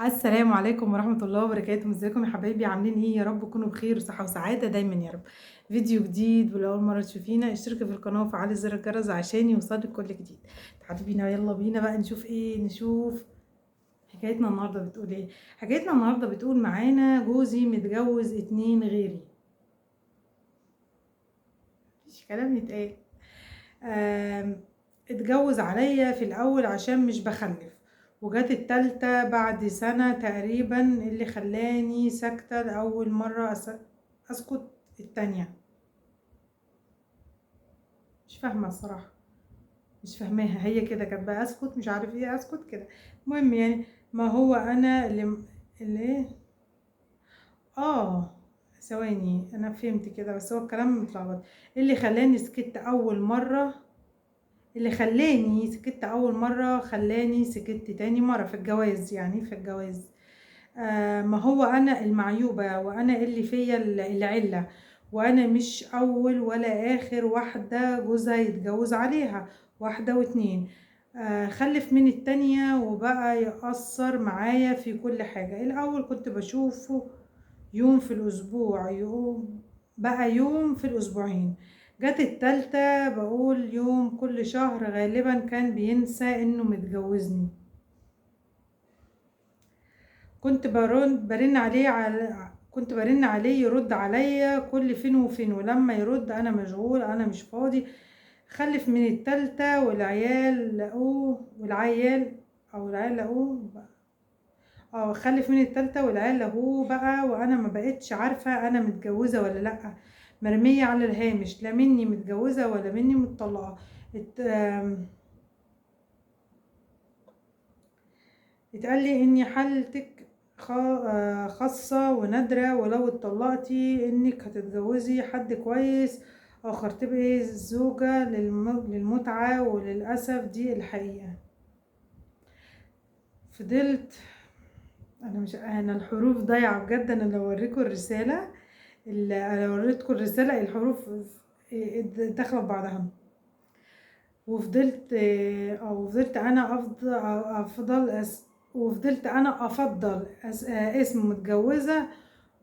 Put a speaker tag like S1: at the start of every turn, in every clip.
S1: السلام عليكم ورحمة الله وبركاته. ازيكم يا حبايبي؟ عاملين ايه؟ يا رب تكونوا بخير وصحة وسعادة دايما يا رب. فيديو جديد، ولو أول مرة تشوفينا اشتركي في القناة وفعلي زر الجرس عشان يوصلك كل جديد. تعالوا بينا، يلا بينا بقى نشوف ايه. نشوف حكايتنا النهاردة بتقول ايه. حكايتنا النهاردة بتقول معانا جوزي متجوز 2 غيري. مفيش كلام يتقال. اتجوز عليا في الاول عشان مش بخلف، وجات التالتة بعد سنة تقريبا، اللي خلاني ساكتة لأول مرة اسكت التانية. مش فاهمة الصراحة، مش فاهماها. هي كده كانت بقى اسكت، مش عارف ايه اسكت كده. المهم يعني، ما هو انا اللي ايه. اه، ثواني انا فهمت كده، بس هو الكلام متلخبط. اللي خلاني سكت اول مرة اللي خلاني سكت اول مرة خلاني سكت تاني مرة في الجواز، يعني في الجواز. ما هو انا المعيوبة، وانا اللي فيا العلة، وانا مش اول ولا اخر واحدة جوزها يتجوز عليها. واحدة واتنين. خلف من التانية وبقى يأثر معايا في كل حاجة. الاول كنت بشوفه يوم في الاسبوع، يوم بقى يوم في الاسبوعين. جت التالتة بقول يوم كل شهر. غالبا كان بينسى انه متجوزني. كنت برن عليه يرد عليا كل فين وفين، ولما يرد انا مشغول، انا مش فاضي. خلف من التالتة والعيال لقوه والعيال او العيال لقوه خلف من التالتة والعيال لقوه بقى، وانا ما بقتش عارفة انا متجوزة ولا لا. مرمية على الهامش، لا مني متجوزة ولا مني متطلقة. ات... آم، اتقال لي اني حالتك خاصة ونادرة، ولو اتطلقتي انك هتتجوزي حد كويس اخر، تبقي زوجة للمتعة. وللأسف دي الحقيقة. فضلت انا الحروف ضايعة بجد. انا لو اوريكم الرسالة، انا وريتكم الرسالة، الحروف داخلة في بعضها. وفضلت وفضلت انا افضل وفضلت انا افضل اسم متجوزة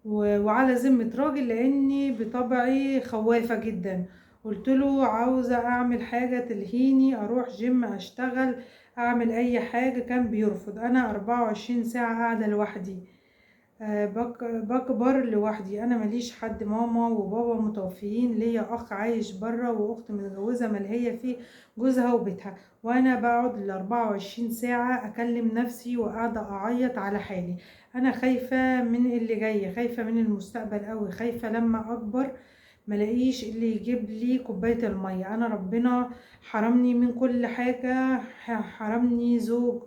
S1: وعلى ذمة راجل، لاني بطبعي خوافة جدا. قلت له عاوزة اعمل حاجة تلهيني، اروح جيم، اشتغل، اعمل اي حاجة. كان بيرفض. انا 24 ساعة قاعدة لوحدي. بكبر لوحدي. انا ماليش حد، ماما وبابا متوفيين، ليا اخ عايش برا، واخت متجوزه ملهيه في جوزها وبيتها. وانا بقعد ال24 ساعه اكلم نفسي وقاعده اعيط على حالي. انا خايفه من اللي جاي، خايفه من المستقبل قوي، خايفه لما اكبر ملاقيش اللي يجيب لي كوبايه الميه. انا ربنا حرمني من كل حاجه، حرمني زوج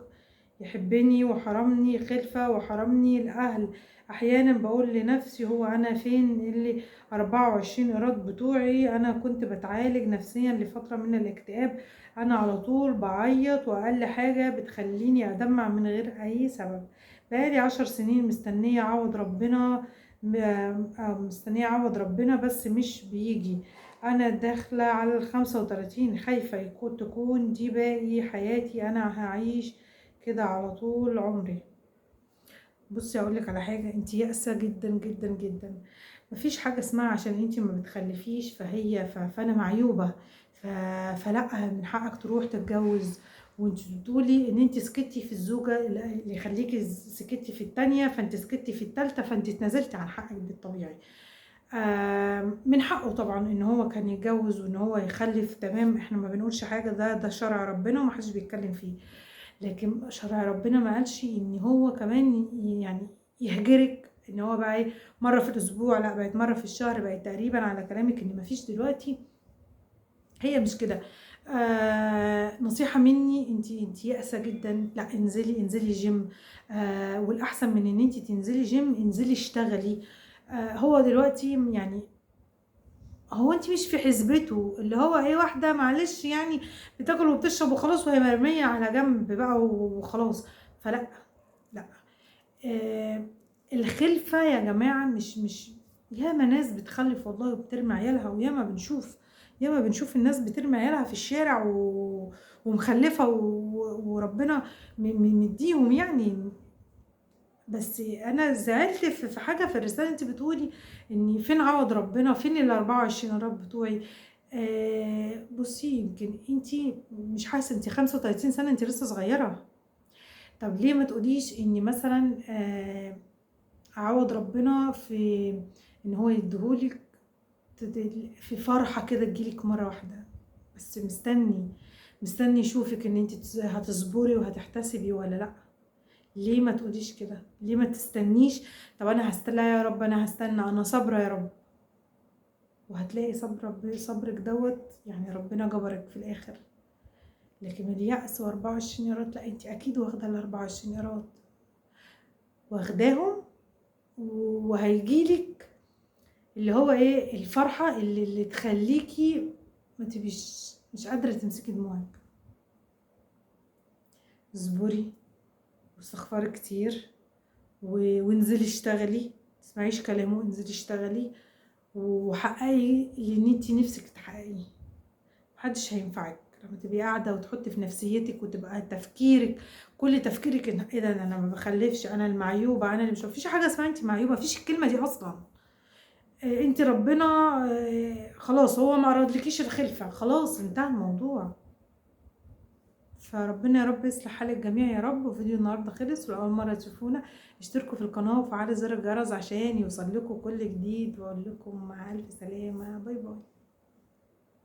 S1: يحبني، وحرمني خلفة، وحرمني الأهل. أحيانا بقول لنفسي هو أنا فين؟ اللي 24 إيراد بتوعي. أنا كنت بتعالج نفسيا لفترة من الاكتئاب. أنا على طول بعيط، وأقل حاجة بتخليني أدمع من غير أي سبب. بقالي 10 سنين مستنية أعوض ربنا، مستنية أعوض ربنا، بس مش بيجي. أنا داخلة على ال35، خايفة تكون دي باقي حياتي. أنا هعيش كده على طول عمري. بصي اقول لك على حاجه، انت يائسه جدا جدا جدا. مفيش حاجه اسمها عشان انت ما بتخلفيش فانا معيوبه. ف... فلا، من حقك تروح تتجوز. وانت بتقولي ان انت سكتي في الزوجه اللي يخليكي سكتي في التانية، فانت سكتي في التالتة، فانت اتنازلتي عن حقك بالطبيعي. من حقه طبعا ان هو كان يتجوز وان هو يخلف، تمام. احنا ما بنقولش حاجه، ده شرع ربنا ومحدش بيتكلم فيه. لكن شرع ربنا ما قالش ان هو كمان يعني يهجرك. ان هو بقى مره في الاسبوع، لا بقت مره في الشهر. بقت تقريبا على كلامك ان مفيش دلوقتي. هي مش كده. نصيحة مني، انت يائسة جدا، لا انزلي جيم. والاحسن من ان انت تنزلي جيم، انزلي اشتغلي. هو دلوقتي يعني، هو انت مش في حسبته اللي هو ايه، واحدة معلش يعني بتاكل وبتشرب وخلاص، وهي مرمية على جنب بقى وخلاص. فلا، لا. آه الخلفة يا جماعة مش ياما ناس بتخلف والله وبترمي عيالها، ياما بنشوف الناس بترمي عيالها في الشارع ومخلفة وربنا مديهم يعني. بس انا زعلت في حاجه في الرساله، انت بتقولي ان فين عوض ربنا، فين ال 24 يا رب بتوعي. بصي، يمكن انت مش حاسه، انت 35 سنه، انت لسه صغيره. طب ليه ما تقوليش اني مثلا اعوض ربنا في ان هو يديهولك في فرحه كده تجيلك مره واحده، بس مستني يشوفك ان انت هتصبري وهتحتسبي ولا لا. ليه ما تقوليش كده؟ ليه ما تستنيش؟ طب انا هستنى يا رب، انا هستنى، انا صابره يا رب. وهتلاقي صبرك دوت، يعني ربنا جبرك في الاخر. لكن اليأس و24 يارات، لا، انت اكيد واخده ال 24 يارات، واخداهم، وهيجيلك اللي هو ايه، الفرحه اللي تخليكي ما تبقيش مش قادره تمسكي دموعك. اصبري واستغفري كتير، وانزلي اشتغلي، تسمعيش كلامه، انزلي اشتغلي وحققي اللي انتي نفسك تحققيه. محدش هينفعك لما تبقي قاعده وتحطي في نفسيتك وتبقى تفكيرك، كل تفكيرك ان ايه ده، انا ما بخلفش، انا المعيوبه، انا اللي مش، مفيش حاجه اسمها انت معيوبه، مفيش الكلمه دي اصلا. انت ربنا خلاص هو ما ارادلكيش الخلفه، خلاص انتهى الموضوع. فربنا يا رب يصلح حال الجميع يا رب. وفيديو النهارده خلص، ولأول مرة تشوفونا اشتركوا في القناة وفعلوا زر الجرس عشان يوصل لكم كل جديد، واقول لكم مع ألف سلامة، باي باي.